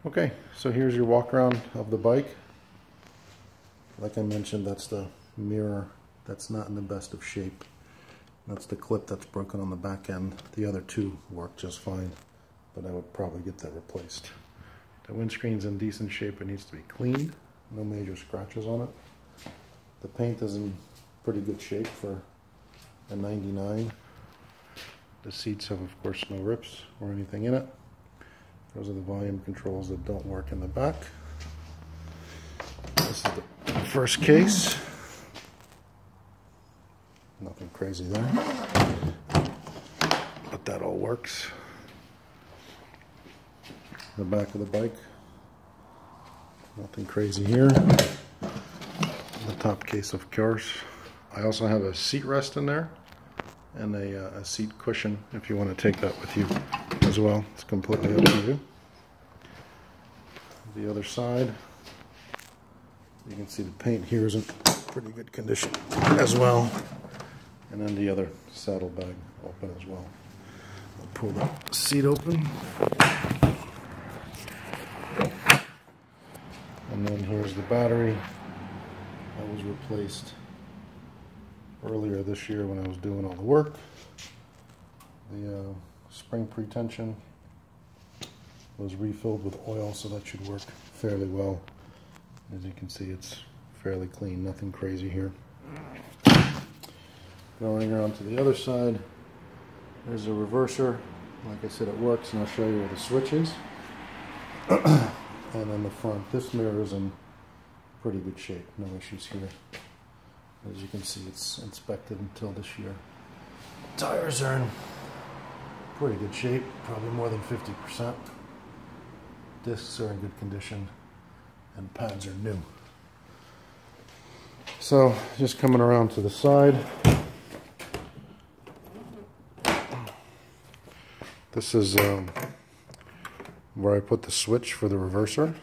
Okay, so here's your walk around of the bike. Like I mentioned, that's the mirror that's not in the best of shape. That's the clip that's broken on the back end. The other two work just fine, but I would probably get that replaced. The windscreen's in decent shape. It needs to be cleaned. No major scratches on it. The paint is in pretty good shape for a 99. The seats have, of course, no rips or anything in it. Those are the volume controls that don't work in the back. This is the first case. Nothing crazy there, but that all works. The back of the bike, nothing crazy here. The top case, of course. I also have a seat rest in there and a seat cushion if you want to take that with you as well. It's completely up to you. The other side, you can see the paint here is in pretty good condition as well. And then the other saddlebag open as well. I'll pull the seat open. And then here's the battery. That was replaced earlier this year when I was doing all the work. The spring pretension was refilled with oil, so that should work fairly well. As you can see, it's fairly clean, nothing crazy here. Going around to the other side, there's a reverser. Like I said, it works, and I'll show you where the switch is. And on the front, this mirror is in pretty good shape, no issues here. As you can see, it's inspected until this year. Tires are in pretty good shape, probably more than 50%. Discs are in good condition, and pads are new. So, just coming around to the side. This is where I put the switch for the reverser.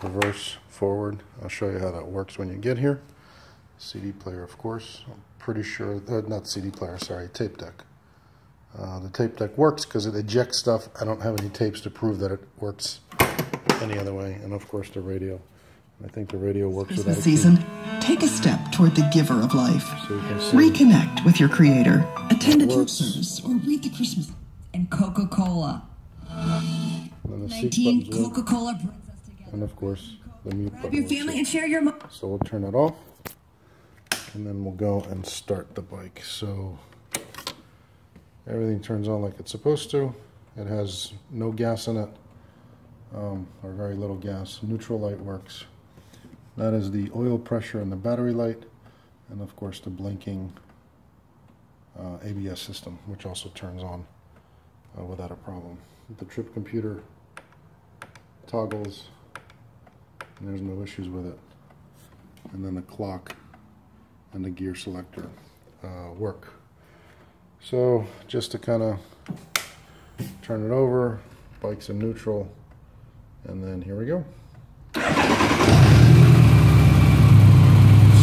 Reverse, forward. I'll show you how that works when you get here. CD player, of course. I'm pretty sure, not CD player, sorry, tape deck. The tape deck works because it ejects stuff. I don't have any tapes to prove that it works any other way. And of course the radio. I think the radio works without a season. Take a step toward the giver of life. So reconnect with your creator. Attend a church service or read the Christmas. And Coca-Cola. 19 Coca-Cola brings us together. And of course the mute button. Grab your family and share your So we'll turn it off. And then we'll go and start the bike. So everything turns on like it's supposed to. It has no gas in it, or very little gas. Neutral light works. That is the oil pressure and the battery light, and of course the blinking ABS system, which also turns on without a problem. The trip computer toggles, and there's no issues with it. And then the clock and the gear selector work. So just to kind of turn it over, bike's in neutral, and then here we go.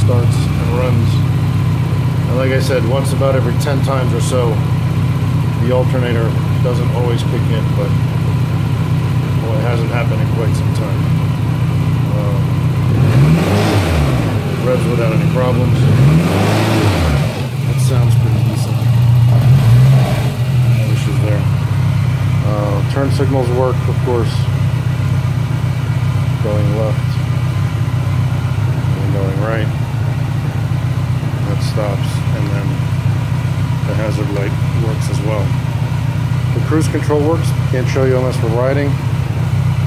Starts and runs. And like I said, once about every 10 times or so, the alternator doesn't always kick in, but well, it hasn't happened in quite some time. Revs without any problems. It sounds pretty decent. No issues there. Turn signals work, of course. Going left and going right. That stops, and then the hazard light works as well. The cruise control works. Can't show you unless we're riding.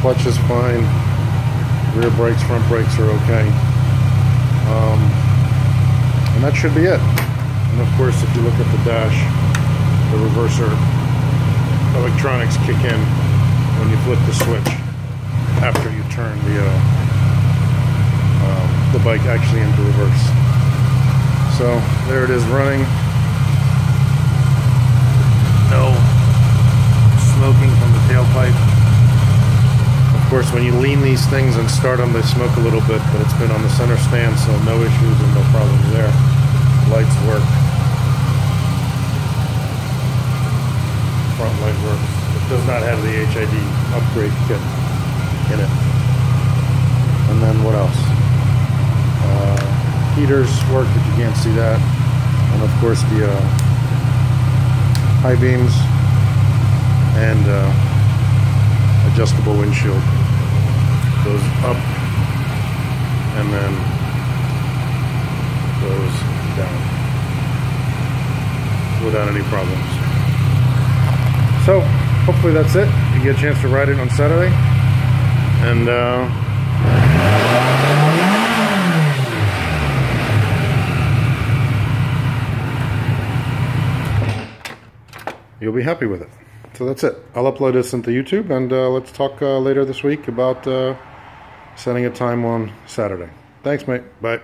Clutch is fine. Rear brakes, front brakes are okay. And that should be it. And of course, if you look at the dash, the reverser electronics kick in when you flip the switch after you turn the bike actually into reverse. So there it is running. No smoking from the tailpipe. Of course, when you lean these things and start them, they smoke a little bit, but it's been on the center stand, so no issues and no problems there. Lights work. Front light works. does not have the HID upgrade kit in it. And then what else? Heaters work, but you can't see that. And of course the high beams and adjustable windshield goes up and then goes down without any problems. So hopefully that's it. You get a chance to ride it on Saturday, and you'll be happy with it. So that's it. I'll upload this into YouTube, and let's talk later this week about setting a time on Saturday. Thanks, mate. Bye.